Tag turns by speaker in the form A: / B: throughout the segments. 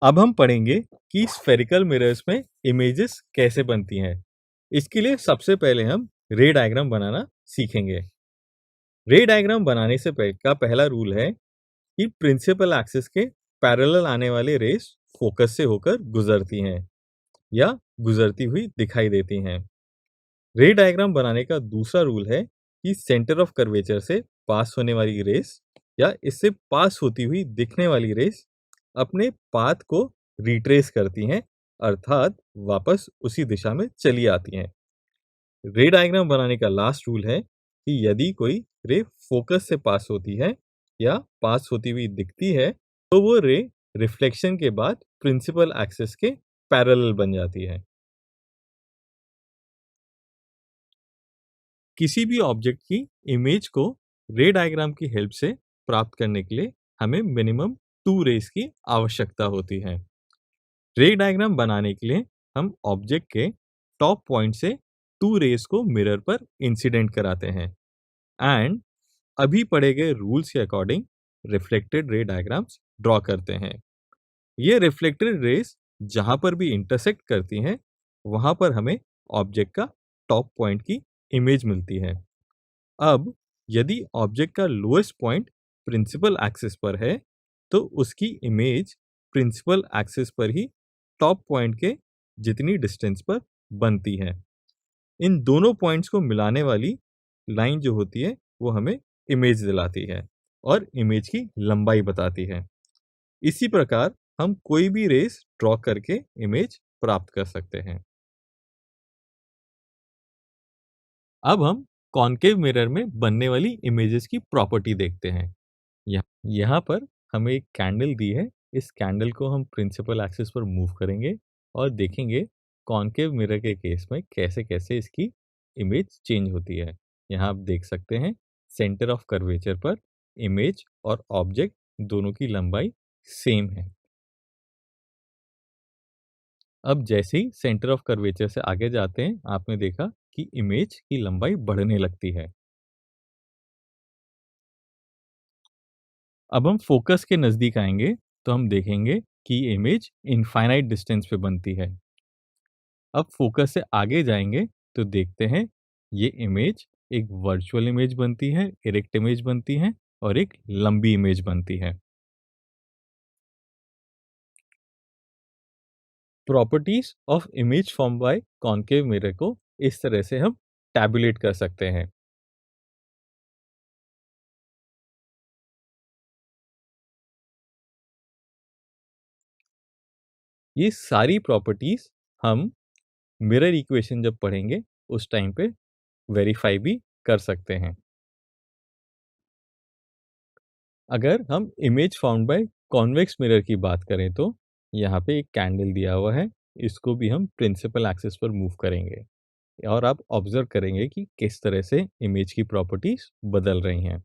A: अब हम पढ़ेंगे कि स्फेरिकल मिरर्स में इमेजेस कैसे बनती हैं। इसके लिए सबसे पहले हम रे डायग्राम बनाना सीखेंगे। रे डायग्राम बनाने से पहला रूल है कि प्रिंसिपल एक्सिस के पैरेलल आने वाले रेस फोकस से होकर गुजरती हैं या गुजरती हुई दिखाई देती हैं। रे डायग्राम बनाने का दूसरा रूल है कि सेंटर ऑफ कर्वेचर से पास होने वाली रेस या इससे पास होती हुई दिखने वाली रेस अपने पाथ को रिट्रेस करती हैं, अर्थात वापस उसी दिशा में चली आती हैं। रे डायग्राम बनाने का लास्ट रूल है कि यदि कोई रे फोकस से पास होती है या पास होती हुई दिखती है, तो वो रे रिफ्लेक्शन के बाद प्रिंसिपल एक्सिस के पैरेलल बन जाती है। किसी भी ऑब्जेक्ट की इमेज को रे डायग्राम की हेल्प से प्राप्त करने के लिए हमें मिनिमम 2 रेस की आवश्यकता होती है। रे डायग्राम बनाने के लिए हम ऑब्जेक्ट के टॉप पॉइंट से 2 रेस को मिरर पर इंसिडेंट कराते हैं एंड अभी पढ़े गए रूल्स के according reflected ray diagrams draw करते हैं। ये रिफ्लेक्टेड रेस जहां पर भी इंटरसेक्ट करती हैं, वहां पर हमें ऑब्जेक्ट का टॉप पॉइंट की इमेज मिलती है। अब यदि ऑब्जेक्ट का लोएस्ट पॉइंट प्रिंसिपल एक्सिस पर है, तो उसकी इमेज प्रिंसिपल एक्सिस पर ही टॉप पॉइंट के जितनी डिस्टेंस पर बनती है। इन दोनों पॉइंट्स को मिलाने वाली लाइन जो होती है, वो हमें इमेज दिलाती है और इमेज की लंबाई बताती है। इसी प्रकार हम कोई भी रेस ड्रॉ करके इमेज प्राप्त कर सकते हैं। अब हम कॉन्केव मिरर में बनने वाली इमेजेस की प्रॉपर्टी देखते हैं। यहाँ पर हमें एक कैंडल दी है। इस कैंडल को हम प्रिंसिपल एक्सिस पर मूव करेंगे और देखेंगे कॉन्केव मिरर के केस में कैसे-कैसे इसकी इमेज चेंज होती है। यहाँ आप देख सकते हैं सेंटर ऑफ कर्वेचर पर इमेज और ऑब्जेक्ट दोनों की लंबाई सेम है। अब जैसे ही सेंटर ऑफ कर्वेचर से आगे जाते हैं, आपने देखा कि इमेज की लंबाई बढ़ने लगती है। अब हम फोकस के नज़दीक आएँगे, तो हम देखेंगे कि इमेज इनफाइनाइट डिस्टेंस पे बनती है। अब फोकस से आगे जाएँगे, तो देखते हैं ये इमेज एक वर्चुअल इमेज बनती है, इरेक्ट इमेज बनती है और एक लंबी इमेज बनती है। Properties of image form by concave mirror को इस तरह से हम टैबुलेट कर सकते हैं। ये सारी प्रॉपर्टीज हम मिरर इक्वेशन जब पढ़ेंगे, उस टाइम पे वेरीफाई भी कर सकते हैं। अगर हम image found by convex mirror की बात करें, तो यहाँ पे एक कैंडल दिया हुआ है। इसको भी हम प्रिंसिपल एक्सिस पर मूव करेंगे और आप ऑब्जर्व करेंगे कि किस तरह से इमेज की प्रॉपर्टीज बदल रही हैं।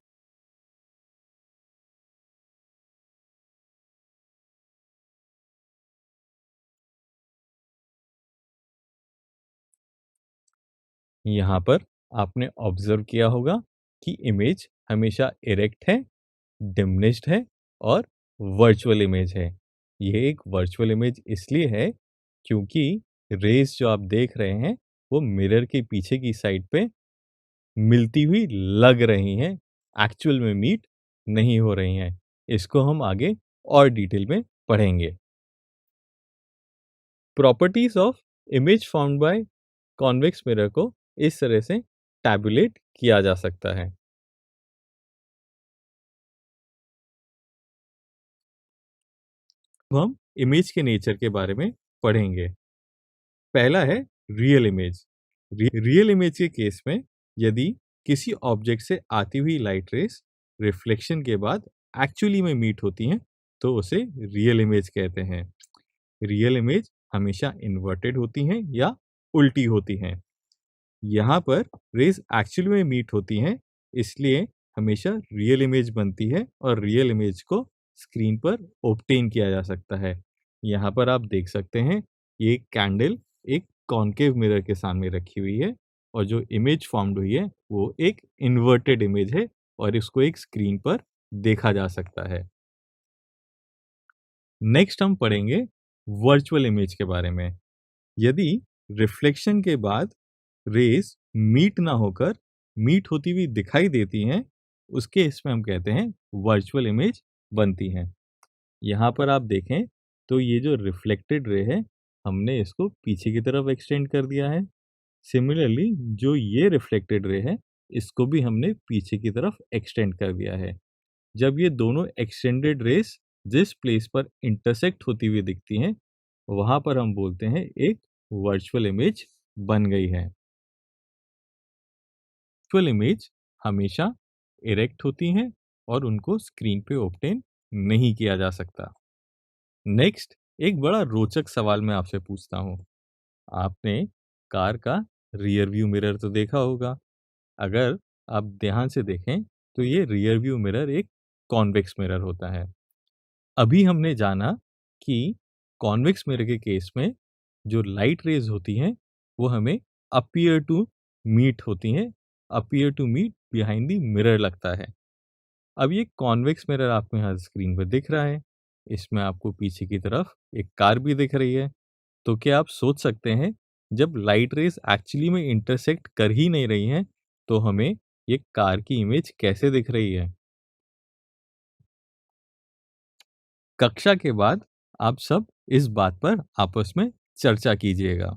A: यहाँ पर आपने ऑब्जर्व किया होगा कि इमेज हमेशा इरेक्ट है, डिमिनिश्ड है और वर्चुअल इमेज है। ये एक वर्चुअल इमेज इसलिए है क्योंकि रेज़ जो आप देख रहे हैं, वो मिरर के पीछे की साइड पे मिलती हुई लग रही हैं, एक्चुअल में मीट नहीं हो रही हैं। इसको हम आगे और डिटेल में पढ़ेंगे। Properties of image found by convex mirror को इस तरह से टैबुलेट किया जा सकता है। अब हम इमेज के नेचर के बारे में पढ़ेंगे। पहला है रियल इमेज। रियल इमेज के केस में यदि किसी ऑब्जेक्ट से आती हुई लाइट रेस रिफ्लेक्शन के बाद एक्चुअली में मीट होती हैं, तो उसे रियल इमेज कहते हैं। रियल इमेज हमेशा इन्वर्टेड होती हैं या उल्टी होती हैं। यहाँ पर रेज एक्चुअली में मीट होती हैं, इसलिए हमेशा रियल इमेज बनती है और रियल इमेज को स्क्रीन पर ऑब्टेन किया जा सकता है। यहाँ पर आप देख सकते हैं, ये कैंडल एक कॉन्केव मिरर के सामने रखी हुई है और जो इमेज फॉर्म्ड हुई है, वो एक इन्वर्टेड इमेज है और इसको एक स्क्रीन पर देखा जा सकता है। नेक्स्ट हम पढ़ेंगे वर्चुअल इमेज के बारे में। यदि रिफ्लेक्शन के बाद रेस मीट ना होकर मीट होती हुई दिखाई देती हैं, उसके इसमें हम कहते हैं वर्चुअल इमेज बनती है। यहाँ पर आप देखें तो ये जो रिफ्लेक्टेड रे है, हमने इसको पीछे की तरफ एक्सटेंड कर दिया है। सिमिलरली जो ये रिफ्लेक्टेड रे है, इसको भी हमने पीछे की तरफ एक्सटेंड कर दिया है। जब ये दोनों एक्सटेंडेड रेस जिस प्लेस पर इंटरसेक्ट होती हुई दिखती हैं, वहाँ पर हम बोलते हैं एक वर्चुअल इमेज बन गई है। वर्चुअल इमेज हमेशा इरेक्ट होती हैं और उनको स्क्रीन पे ऑब्टेन नहीं किया जा सकता। नेक्स्ट, एक बड़ा रोचक सवाल मैं आपसे पूछता हूँ। आपने कार का रियर व्यू मिरर तो देखा होगा। अगर आप ध्यान से देखें तो ये रियर व्यू मिरर एक कॉन्वेक्स मिरर होता है। अभी हमने जाना कि कॉन्वेक्स मिरर के केस में जो लाइट रेज होती हैं वो हमें अपीयर टू मीट होती हैं, appear to meet behind the mirror लगता है। अब ये कॉन्वेक्स मिरर आपको यहाँ स्क्रीन पर दिख रहा है, इसमें आपको पीछे की तरफ एक कार भी दिख रही है। तो क्या आप सोच सकते हैं जब लाइट रेज एक्चुअली में इंटरसेक्ट कर ही नहीं रही हैं तो हमें ये कार की इमेज कैसे दिख रही है? कक्षा के बाद आप सब इस बात पर आपस में चर्चा कीजिएगा।